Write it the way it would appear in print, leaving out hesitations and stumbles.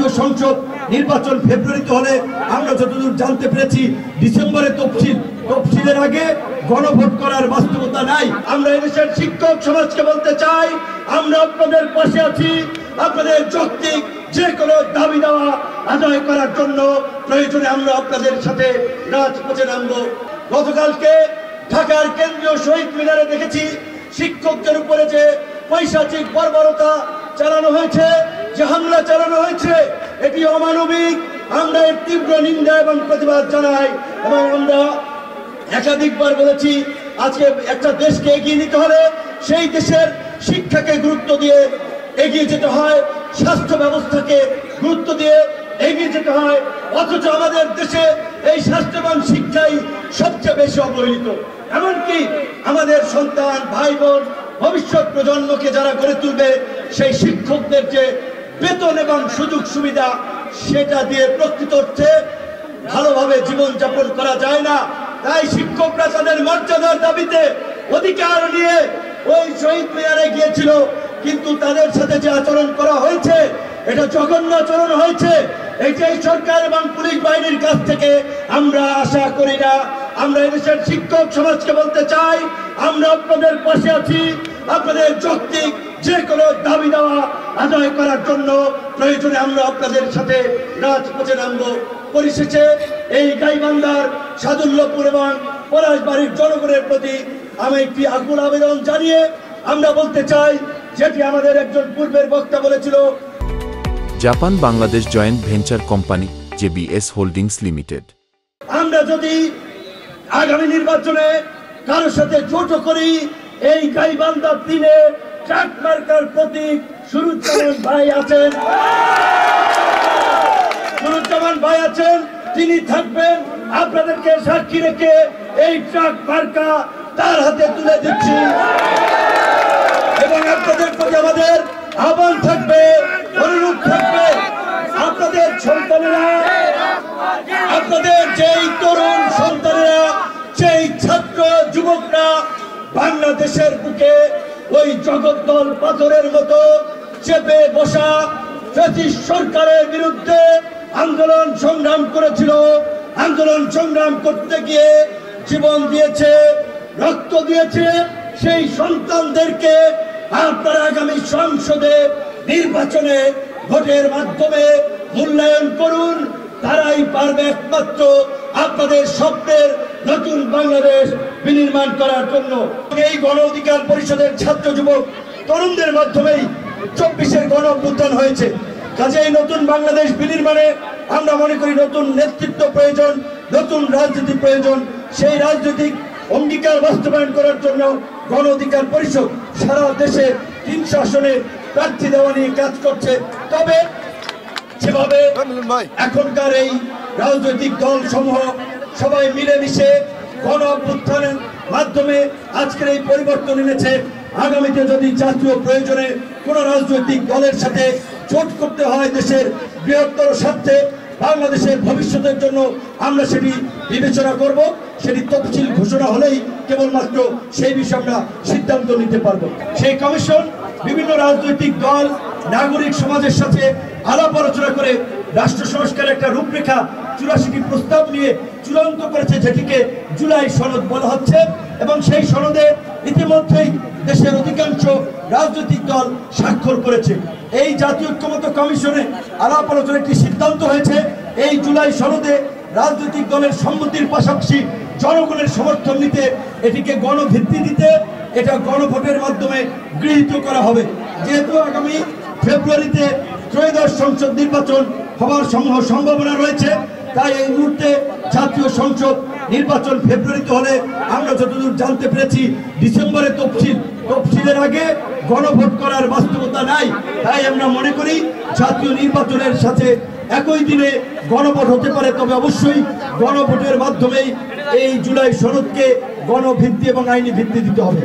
জাতীয় সংসদ নির্বাচন ফেব্রুয়ারিতে হলে আমরা যতদূর জানতে পেরেছি ডিসেম্বরে তফসিলের আগে গণভোট করার বাস্তবতা নাই। আমরা এদেশের শিক্ষক সমাজকে বলতে চাই, আমরা আপনাদের পাশে আছি। আপনাদের যৌক্তিক যে কোনো দাবি দেওয়া আদায় করার জন্য প্রয়োজনে আমরা আপনাদের সাথে রাজপথে নামবো। গতকালকে ঢাকার কেন্দ্রীয় শহীদ মিনারে দেখেছি শিক্ষকদের উপরে যে পৈশাচিক বর্বরতা চালানো হয়েছে, যে হামলা চালানো হয়েছে, এটি অমানবিক। আমরা এর তীব্র নিন্দা এবং প্রতিবাদ জানাই এবং আমরা একাধিকবার বলেছি আজকে একটা দেশকে এগিয়ে নিতে হলে সেই দেশের শিক্ষাকে গুরুত্ব দিয়ে এগিয়ে যেতে হয়, স্বাস্থ্য ব্যবস্থাকে গুরুত্ব দিয়ে এগিয়ে যেতে হয়। অথচ আমাদের দেশে এই স্বাস্থ্য এবং শিক্ষাই সবচেয়ে বেশি অবহেলিত। এমনকি আমাদের সন্তান ভাই বোন ভবিষ্যৎ প্রজন্মকে যারা গড়ে তুলবে সেই শিক্ষকদের যে বেতন এবং সুযোগ সুবিধা সেটা দিয়ে প্রকৃত অর্থে ভালোভাবে জীবনযাপন করা যায় না। তাই শিক্ষকরা তাদের মর্যাদার দাবিতে অধিকার নিয়ে ওই শহীদ মিনারে গিয়েছিল, কিন্তু তাদের সাথে যে আচরণ করা হয়েছে এটা জঘন্য আচরণ হয়েছে। এইটাই সরকার এবং পুলিশ বাহিনীর কাছ থেকে আমরা আশা করি না। আমরা এদেশের শিক্ষক সমাজকে বলতে চাই, আমরা আপনাদের পাশে আছি। আপনাদের যৌক্তিক যে কোনো দাবি দেওয়া আদায় করার জন্য প্রয়োজনে আমরা আপনাদের সাথে রাজপথে নামবো। পরিশেষে এই গাইবান্ধার সাদুল্যপুর এবং পলাশবাড়ির জনগণের প্রতি আমি একটি আকুল আবেদন জানিয়ে আমরা বলতে চাই, যেটি আমাদের একজন পূর্বের বক্তা বলেছিল, Japan Bangladesh joint venture company JBS holdings limited. আমরা যদি আগামী নির্বাচনে কারোর সাথে জোট করি, এই গাইবান্ধার দিনে ট্রাক মার্কার প্রতীক সুরুজ্জামান ভাই আছেন, তিনি থাকবেন। আপনাদেরকে সাক্ষী রেখে এই ট্রাক মার্কা তার হাতে তুলে দিচ্ছি এবং আপনাদের প্রতি আমাদের আহ্বান থাকবে, অনুরোধ থাকবে, আপনাদের সন্তানেরা, আপনাদের যেই তরুণ সন্তানেরা, সেই ছাত্র যুবকরা বাংলাদেশের বুকে ওই জগদ্দল পাথরের মতো চেপে বসা ব্রিটিশ সরকারের বিরুদ্ধে আন্দোলন সংগ্রাম করেছিল। আন্দোলন সংগ্রাম করতে গিয়ে জীবন দিয়েছে, রক্ত দিয়েছে। সেই সন্তানদেরকে আপনারা আগামী সংসদে নির্বাচনে ভোটের মাধ্যমে মূল্যায়ন করুন। তারাই পারবে একমাত্র আপনাদের স্বপ্নের নতুন বাংলাদেশ বিনির্মাণ করার জন্য। এই গণ অধিকার পরিষদের ছাত্র যুবক তরুণদের মাধ্যমেই 24-এর গণ অভ্যুত্থান হয়েছে। কাজেই নতুন বাংলাদেশ বিনির্মাণে আমরা মনে করি নতুন নেতৃত্ব প্রয়োজন, নতুন রাজনীতি প্রয়োজন। সেই রাজনৈতিক অঙ্গীকার বাস্তবায়ন করার জন্য গণ অধিকার পরিষদ সারা দেশে 300 আসনে প্রার্থী দেওয়া নিয়ে কাজ করছে। তবে যেভাবে এখনকার এই রাজনৈতিক দল সমূহ সবাই মিলেমিশে গণ অভ্যুত্থানের মাধ্যমে আজকের এই পরিবর্তন এনেছে, আগামীতে যদি জাতীয় প্রয়োজনে কোন রাজনৈতিক দলের সাথে জোট করতে হয় দেশের বৃহত্তর স্বার্থে, বাংলাদেশের ভবিষ্যতের জন্য আমরা সেটি বিবেচনা করব। সেটি তফসিল ঘোষণা হলেই কেবলমাত্র সেই বিষয়ে আমরা সিদ্ধান্ত নিতে পারবো। সেই কমিশন বিভিন্ন রাজনৈতিক দল, নাগরিক সমাজের সাথে আলাপ আলোচনা করে রাষ্ট্র সংস্কারের একটা রূপরেখা 84টি প্রস্তাব নিয়ে চূড়ান্ত করেছে, যেটিকে জুলাই সনদ বলা হচ্ছে। এবং সেই সনদে ইতিমধ্যেই দেশের অধিকাংশ রাজনৈতিক দল স্বাক্ষর করেছে। এই জাতীয় ঐক্যমত্য কমিশনে আলাপ আলোচনার একটি সিদ্ধান্ত হয়েছে, এই জুলাই সনদে রাজনৈতিক দলের সম্মতির পাশাপাশি জনগণের সমর্থন নিতে, এটিকে গণভিত্তি দিতে, এটা গণভোটের মাধ্যমে গৃহীত করা হবে। যেহেতু আগামী ফেব্রুয়ারিতে ত্রয়োদশ সংসদ নির্বাচন হওয়ার সম্ভাবনা রয়েছে, তাই এই মুহূর্তে জাতীয় সংসদ নির্বাচন ফেব্রুয়ারিতে হলে আমরা যতদূর জানতে পেরেছি ডিসেম্বরে তফসিলের আগে গণভোট করার বাস্তবতা নাই। তাই আমরা মনে করি জাতীয় নির্বাচনের সাথে একই দিনে গণভোট হতে পারে, তবে অবশ্যই গণভোটের মাধ্যমেই এই জুলাই সনদকে গণভিত্তি এবং আইনি ভিত্তি দিতে হবে।